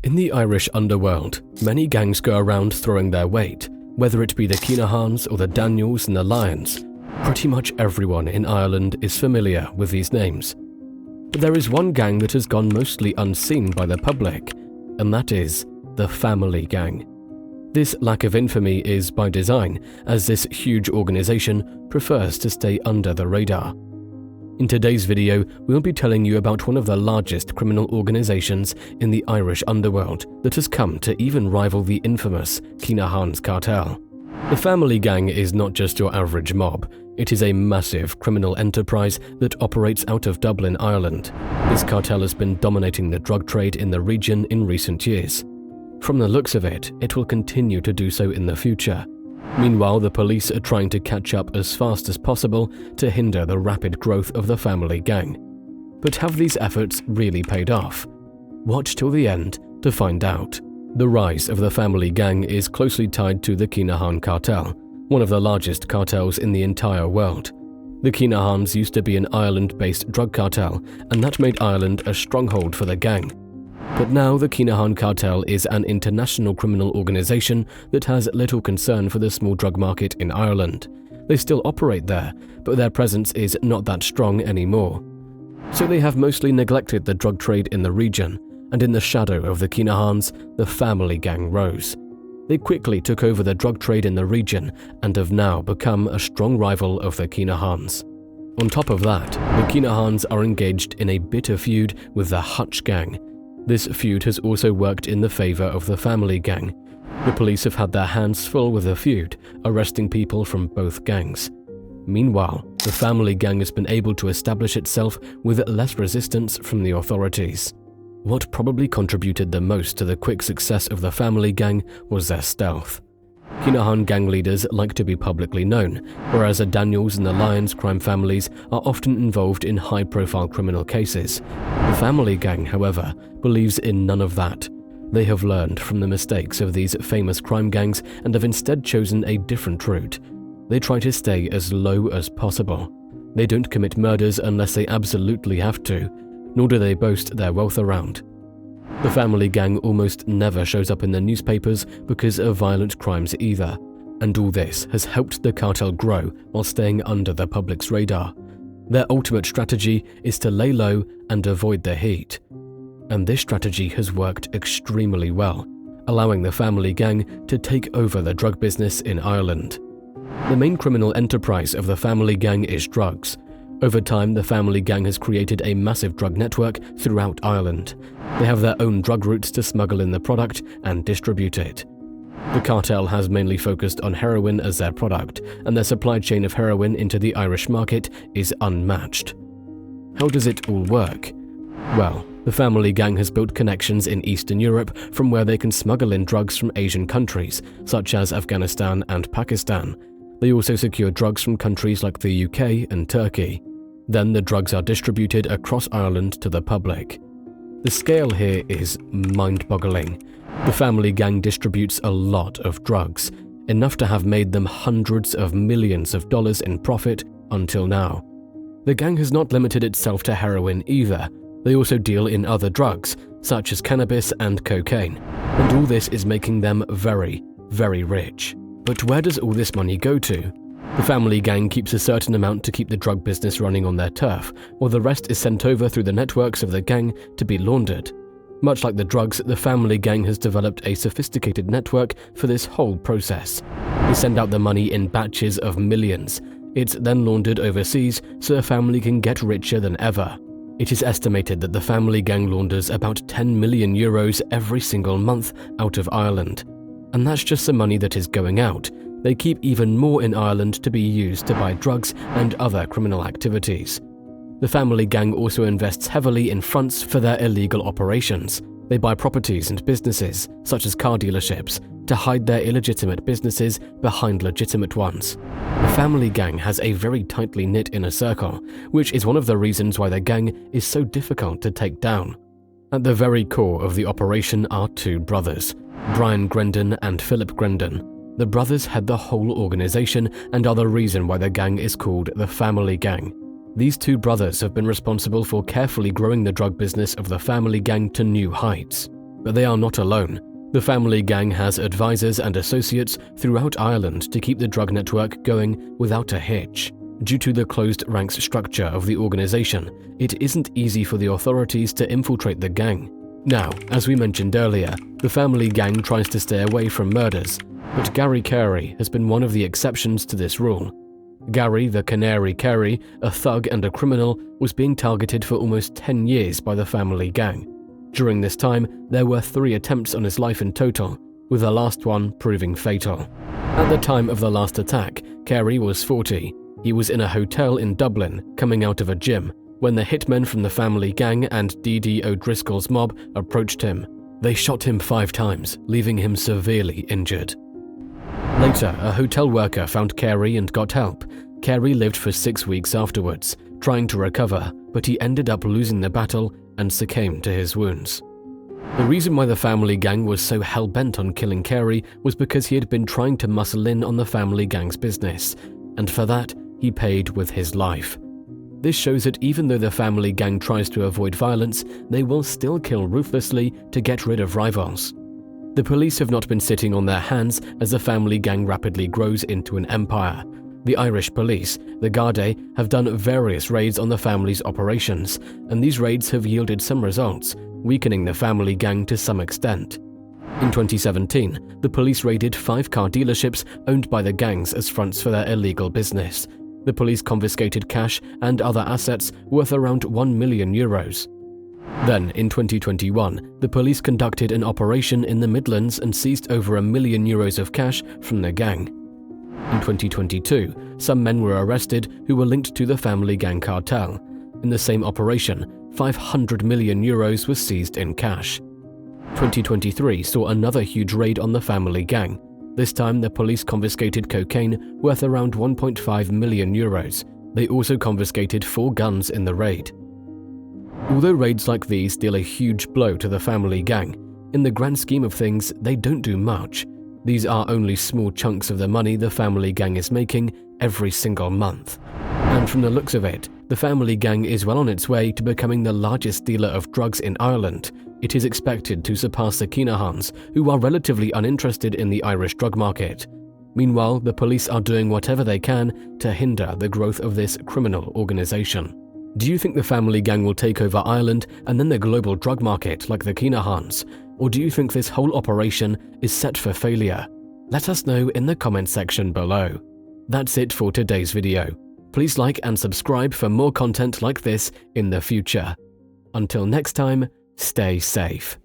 In the Irish underworld, many gangs go around throwing their weight, whether it be the Kinahans or the Daniels and the Lyons. Pretty much everyone in Ireland is familiar with these names. But there is one gang that has gone mostly unseen by the public, and that is the Family Gang. This lack of infamy is by design, as this huge organization prefers to stay under the radar. In today's video, we'll be telling you about one of the largest criminal organizations in the Irish underworld that has come to even rival the infamous Kinahan Cartel. The Family Gang is not just your average mob. It is a massive criminal enterprise that operates out of Dublin, Ireland. This cartel has been dominating the drug trade in the region in recent years. From the looks of it, it will continue to do so in the future. Meanwhile, the police are trying to catch up as fast as possible to hinder the rapid growth of the Family Gang. But have these efforts really paid off? Watch till the end to find out. The rise of the Family Gang is closely tied to the Kinahan Cartel, one of the largest cartels in the entire world. The Kinahans used to be an Ireland-based drug cartel, and that made Ireland a stronghold for the gang. But now the Kinahan Cartel is an international criminal organization that has little concern for the small drug market in Ireland. They still operate there, but their presence is not that strong anymore. So they have mostly neglected the drug trade in the region, and in the shadow of the Kinahans, the Family Gang rose. They quickly took over the drug trade in the region and have now become a strong rival of the Kinahans. On top of that, the Kinahans are engaged in a bitter feud with the Hutch Gang. This feud has also worked in the favor of the Family Gang. The police have had their hands full with the feud, arresting people from both gangs. Meanwhile, the Family Gang has been able to establish itself with less resistance from the authorities. What probably contributed the most to the quick success of the Family Gang was their stealth. Kinahan gang leaders like to be publicly known, whereas the Daniels and the Lyons crime families are often involved in high-profile criminal cases. The Family Gang, however, believes in none of that. They have learned from the mistakes of these famous crime gangs and have instead chosen a different route. They try to stay as low as possible. They don't commit murders unless they absolutely have to, nor do they boast their wealth around. The Family Gang almost never shows up in the newspapers because of violent crimes either, and all this has helped the cartel grow while staying under the public's radar. Their ultimate strategy is to lay low and avoid the heat. And this strategy has worked extremely well, allowing the Family Gang to take over the drug business in Ireland. The main criminal enterprise of the Family Gang is drugs. Over time, the Family Gang has created a massive drug network throughout Ireland. They have their own drug routes to smuggle in the product and distribute it. The cartel has mainly focused on heroin as their product, and their supply chain of heroin into the Irish market is unmatched. How does it all work? Well, the Family Gang has built connections in Eastern Europe from where they can smuggle in drugs from Asian countries, such as Afghanistan and Pakistan. They also secure drugs from countries like the UK and Turkey. Then the drugs are distributed across Ireland to the public. The scale here is mind-boggling. The Family Gang distributes a lot of drugs, enough to have made them hundreds of millions of dollars in profit until now. The gang has not limited itself to heroin either. They also deal in other drugs, such as cannabis and cocaine, and all this is making them very, very rich. But where does all this money go to? The Family Gang keeps a certain amount to keep the drug business running on their turf, while the rest is sent over through the networks of the gang to be laundered. Much like the drugs, the Family Gang has developed a sophisticated network for this whole process. They send out the money in batches of millions. It's then laundered overseas so the family can get richer than ever. It is estimated that the Family Gang launders about 10 million euros every single month out of Ireland. And that's just the money that is going out. They keep even more in Ireland to be used to buy drugs and other criminal activities. The Family Gang also invests heavily in fronts for their illegal operations. They buy properties and businesses, such as car dealerships, to hide their illegitimate businesses behind legitimate ones. The Family Gang has a very tightly knit inner circle, which is one of the reasons why the gang is so difficult to take down. At the very core of the operation are two brothers, Brian Grendon and Philip Grendon. The brothers head the whole organization and are the reason why the gang is called the Family Gang. These two brothers have been responsible for carefully growing the drug business of the Family Gang to new heights. But they are not alone. The family gang has advisors and associates throughout Ireland to keep the drug network going without a hitch. Due to the closed ranks structure of the organization, it isn't easy for the authorities to infiltrate the gang. Now, as we mentioned earlier, the family gang tries to stay away from murders, but Gary Carey has been one of the exceptions to this rule. Gary the Canary Carey, a thug and a criminal, was being targeted for almost 10 years by the family gang. During this time, there were 3 attempts on his life in total, with the last one proving fatal. At the time of the last attack, Carey was 40. He was in a hotel in Dublin, coming out of a gym, when the hitmen from the family gang and D.D. O'Driscoll's mob approached him. They shot him 5 times, leaving him severely injured. Later, a hotel worker found Carey and got help. Carey lived for 6 weeks afterwards, trying to recover, but he ended up losing the battle and succumbed to his wounds. The reason why the family gang was so hell-bent on killing Carey was because he had been trying to muscle in on the family gang's business, and for that, he paid with his life. This shows that even though the family gang tries to avoid violence, they will still kill ruthlessly to get rid of rivals. The police have not been sitting on their hands as the family gang rapidly grows into an empire. The Irish police, the Gardaí, have done various raids on the family's operations, and these raids have yielded some results, weakening the family gang to some extent. In 2017, the police raided 5 car dealerships owned by the gangs as fronts for their illegal business. The police confiscated cash and other assets worth around €1 million. Then, in 2021, the police conducted an operation in the Midlands and seized over €1 million of cash from the gang. In 2022, some men were arrested who were linked to the family gang cartel. In the same operation, €500 million was seized in cash. 2023 saw another huge raid on the family gang. This time, the police confiscated cocaine worth around €1.5 million. They also confiscated 4 guns in the raid. Although raids like these deal a huge blow to the family gang, in the grand scheme of things, they don't do much. These are only small chunks of the money the family gang is making every single month. And from the looks of it, the family gang is well on its way to becoming the largest dealer of drugs in Ireland. It is expected to surpass the Kinahans, who are relatively uninterested in the Irish drug market. Meanwhile, the police are doing whatever they can to hinder the growth of this criminal organization. Do you think the family gang will take over Ireland and then the global drug market like the Kinahans? Or do you think this whole operation is set for failure? Let us know in the comment section below. That's it for today's video. Please like and subscribe for more content like this in the future. Until next time, stay safe.